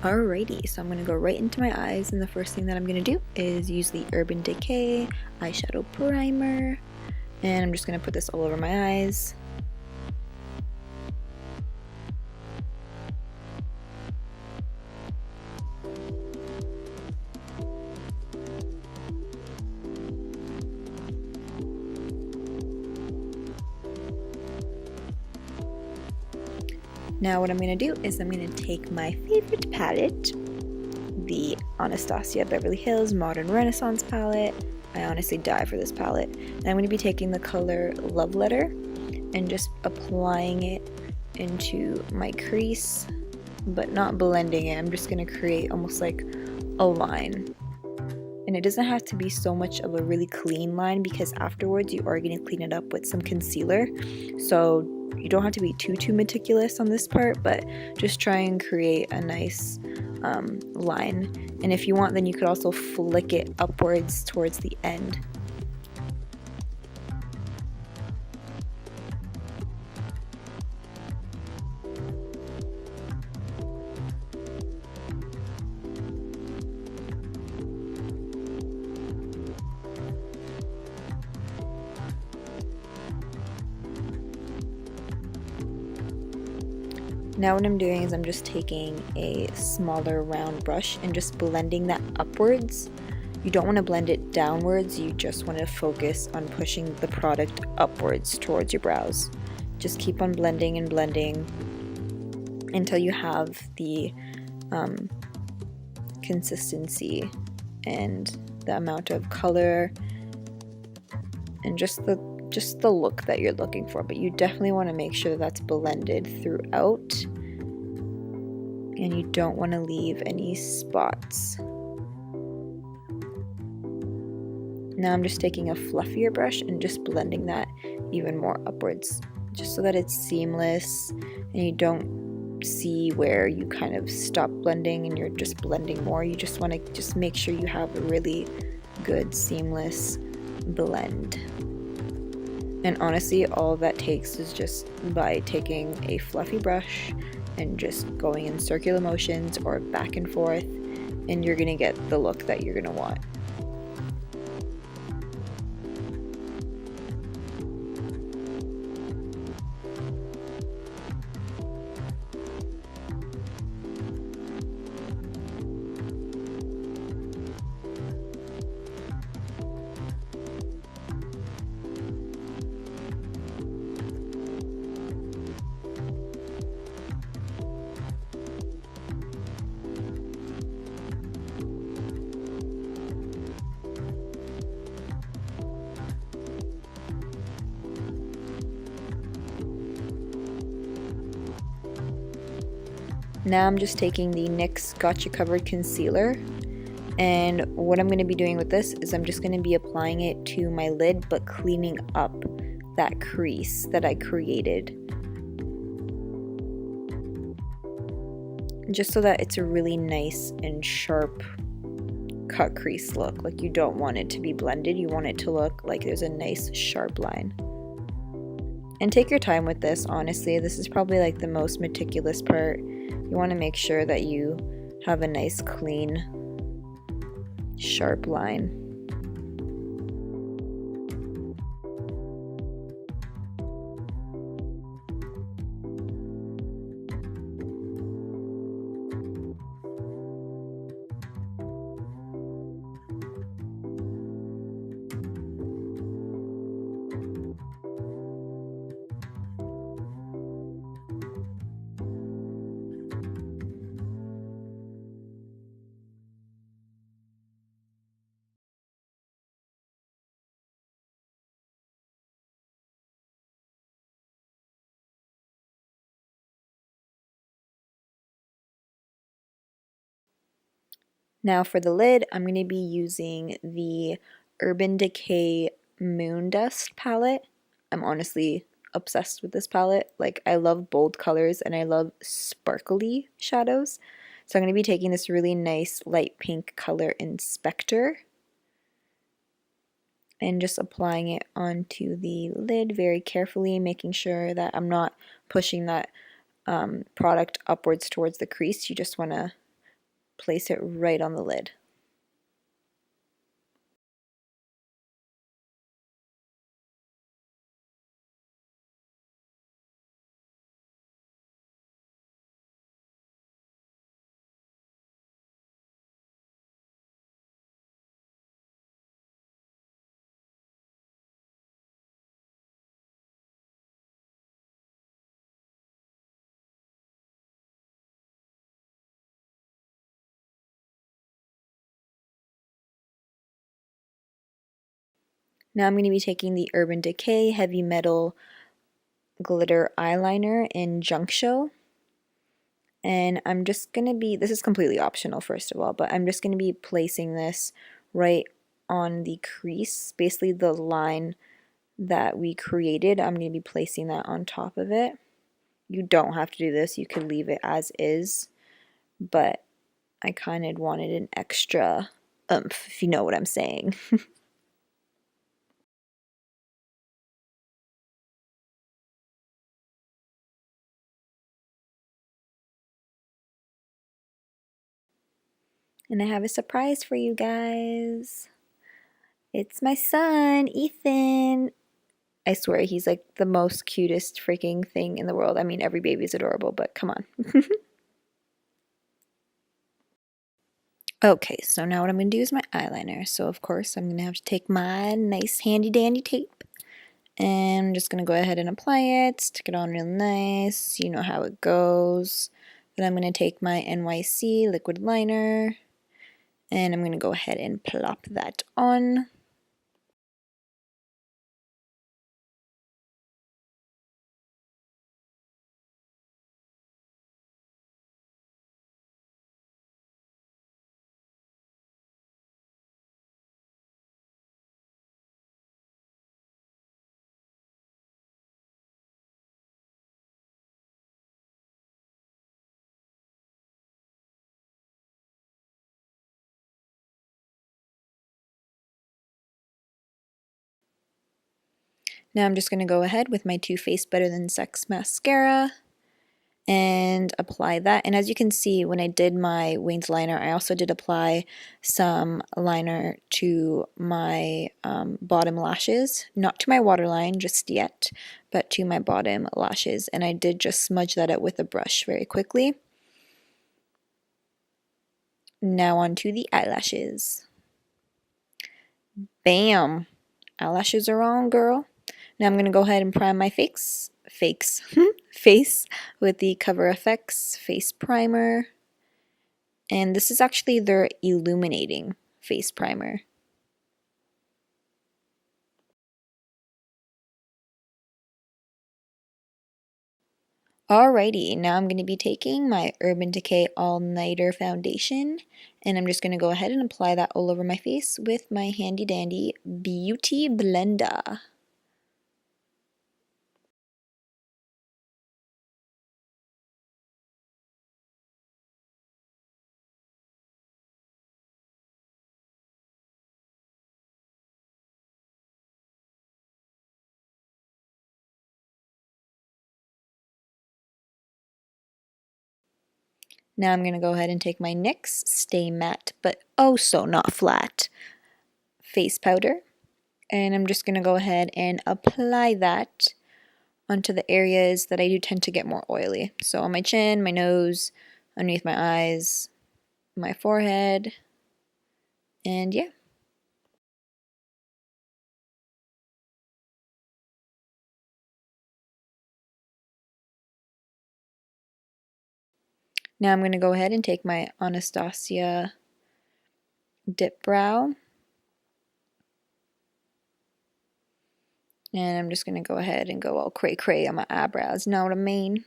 Alrighty, so I'm going to go right into my eyes, and the first thing that I'm going to do is use the Urban Decay eyeshadow primer, and I'm just going to put this all over my eyes. Now what I'm going to do is I'm going to take my favorite palette, the Anastasia Beverly Hills Modern Renaissance palette. I honestly die for this palette. And I'm going to be taking the color Love Letter and just applying it into my crease, but not blending it. I'm just going to create almost like a line. And it doesn't have to be so much of a really clean line, because afterwards you are going to clean it up with some concealer. So you don't have to be too meticulous on this part, but just try and create a nice line. And if you want, then you could also flick it upwards towards the end. Now what I'm doing is I'm just taking a smaller round brush and just blending that upwards. You don't want to blend it downwards, you just want to focus on pushing the product upwards towards your brows. Just keep on blending and blending until you have the consistency and the amount of color and just the look that you're looking for, but you definitely want to make sure that's blended throughout and you don't want to leave any spots. Now I'm just taking a fluffier brush and just blending that even more upwards, just so that it's seamless and you don't see where you kind of stop blending and you're just blending more. You just want to just make sure you have a really good seamless blend. And honestly, all that takes is just by taking a fluffy brush and just going in circular motions or back and forth, and you're gonna get the look that you're gonna want. Now I'm just taking the NYX Gotcha Covered Concealer, and what I'm going to be doing with this is I'm just going to be applying it to my lid, but cleaning up that crease that I created, just so that it's a really nice and sharp cut crease look. Like, you don't want it to be blended, you want it to look like there's a nice sharp line. And take your time with this, honestly. This is probably like the most meticulous part. You want to make sure that you have a nice, clean, sharp line. Now for the lid, I'm going to be using the Urban Decay Moon Dust palette. I'm honestly obsessed with this palette. Like, I love bold colors and I love sparkly shadows. So I'm going to be taking this really nice light pink color Inspector and just applying it onto the lid very carefully, making sure that I'm not pushing that product upwards towards the crease. You just want to place it right on the lid. Now I'm going to be taking the Urban Decay Heavy Metal Glitter Eyeliner in Junkshow. And I'm just going to be, this is completely optional first of all, but I'm just going to be placing this right on the crease, basically the line that we created. I'm going to be placing that on top of it. You don't have to do this, you can leave it as is, but I kind of wanted an extra oomph, if you know what I'm saying. And I have a surprise for you guys. It's my son, Ethan. I swear he's like the most cutest freaking thing in the world. I mean, every baby is adorable, but come on. Okay, so now what I'm going to do is my eyeliner. So of course I'm going to have to take my nice handy dandy tape. And I'm just going to go ahead and apply it, stick it on real nice. You know how it goes. Then I'm going to take my NYC Liquid Liner. And I'm going to go ahead and plop that on. Now I'm just going to go ahead with my Too Faced Better Than Sex mascara and apply that. And as you can see, when I did my winged liner, I also did apply some liner to my bottom lashes. Not to my waterline just yet, but to my bottom lashes. And I did just smudge that out with a brush very quickly. Now on to the eyelashes. Bam! Eyelashes are on, girl. Now I'm going to go ahead and prime my face with the Cover FX Face Primer. And this is actually their Illuminating Face Primer. Alrighty, now I'm going to be taking my Urban Decay All Nighter Foundation. And I'm just going to go ahead and apply that all over my face with my handy dandy Beauty Blender. Now I'm going to go ahead and take my NYX Stay Matte, but oh so not flat, face powder. And I'm just going to go ahead and apply that onto the areas that I do tend to get more oily. So on my chin, my nose, underneath my eyes, my forehead, and yeah. Now I'm going to go ahead and take my Anastasia Dipbrow. And I'm just going to go ahead and go all cray-cray on my eyebrows, know what I mean?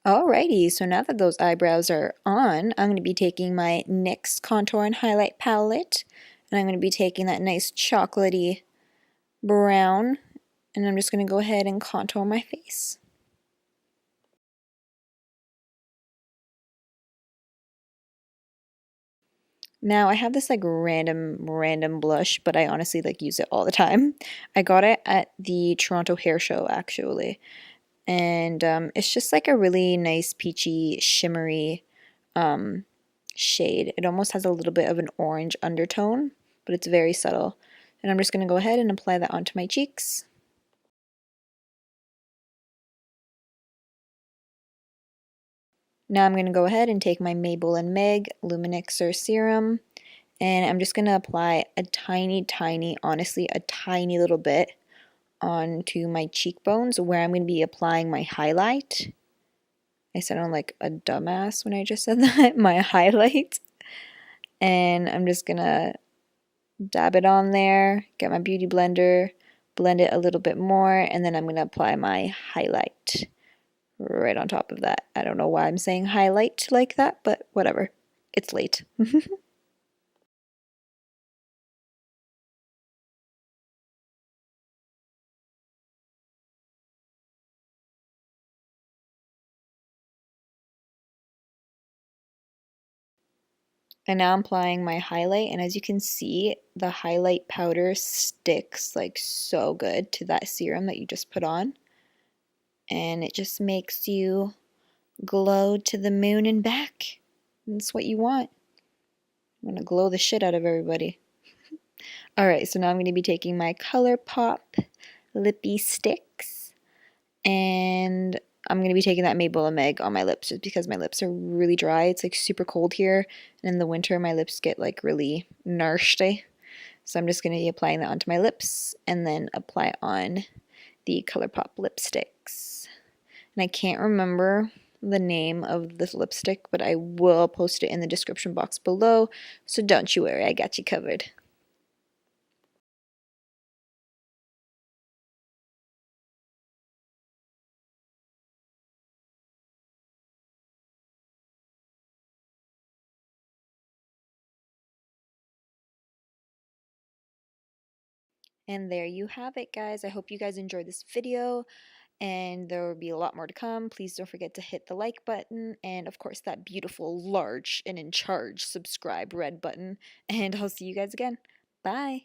Alrighty, so now that those eyebrows are on, I'm going to be taking my NYX Contour and Highlight Palette, and I'm going to be taking that nice chocolatey brown, and I'm just going to go ahead and contour my face. Now I have this like random blush, but I honestly like use it all the time. I got it at the Toronto Hair Show actually, and it's just like a really nice peachy shimmery shade. It almost has a little bit of an orange undertone, but it's very subtle. And I'm just going to go ahead and apply that onto my cheeks. Now I'm going to go ahead and take my Mabel&Meg Lumilixir Serum, and I'm just going to apply a tiny, honestly, a tiny little bit onto my cheekbones where I'm going to be applying my highlight. I sounded like a dumbass when I just said that, my highlight. And I'm just going to dab it on there, get my beauty blender, blend it a little bit more, and then I'm going to apply my highlight right on top of that. I don't know why I'm saying highlight like that, but whatever. It's late. And now I'm applying my highlight, and as you can see, the highlight powder sticks like so good to that serum that you just put on. And it just makes you glow to the moon and back. That's what you want. You want to glow the shit out of everybody. Alright, so now I'm going to be taking my ColourPop lippy sticks, and I'm going to be taking that Mabel&Meg on my lips just because my lips are really dry. It's like super cold here, and in the winter my lips get like really nasty. So I'm just going to be applying that onto my lips and then apply on the ColourPop lipsticks. And I can't remember the name of this lipstick, but I will post it in the description box below, so don't you worry, I got you covered. And there you have it, guys. I hope you guys enjoyed this video, and there will be a lot more to come. Please don't forget to hit the like button, and of course that beautiful, large, and in charge subscribe red button, and I'll see you guys again. Bye!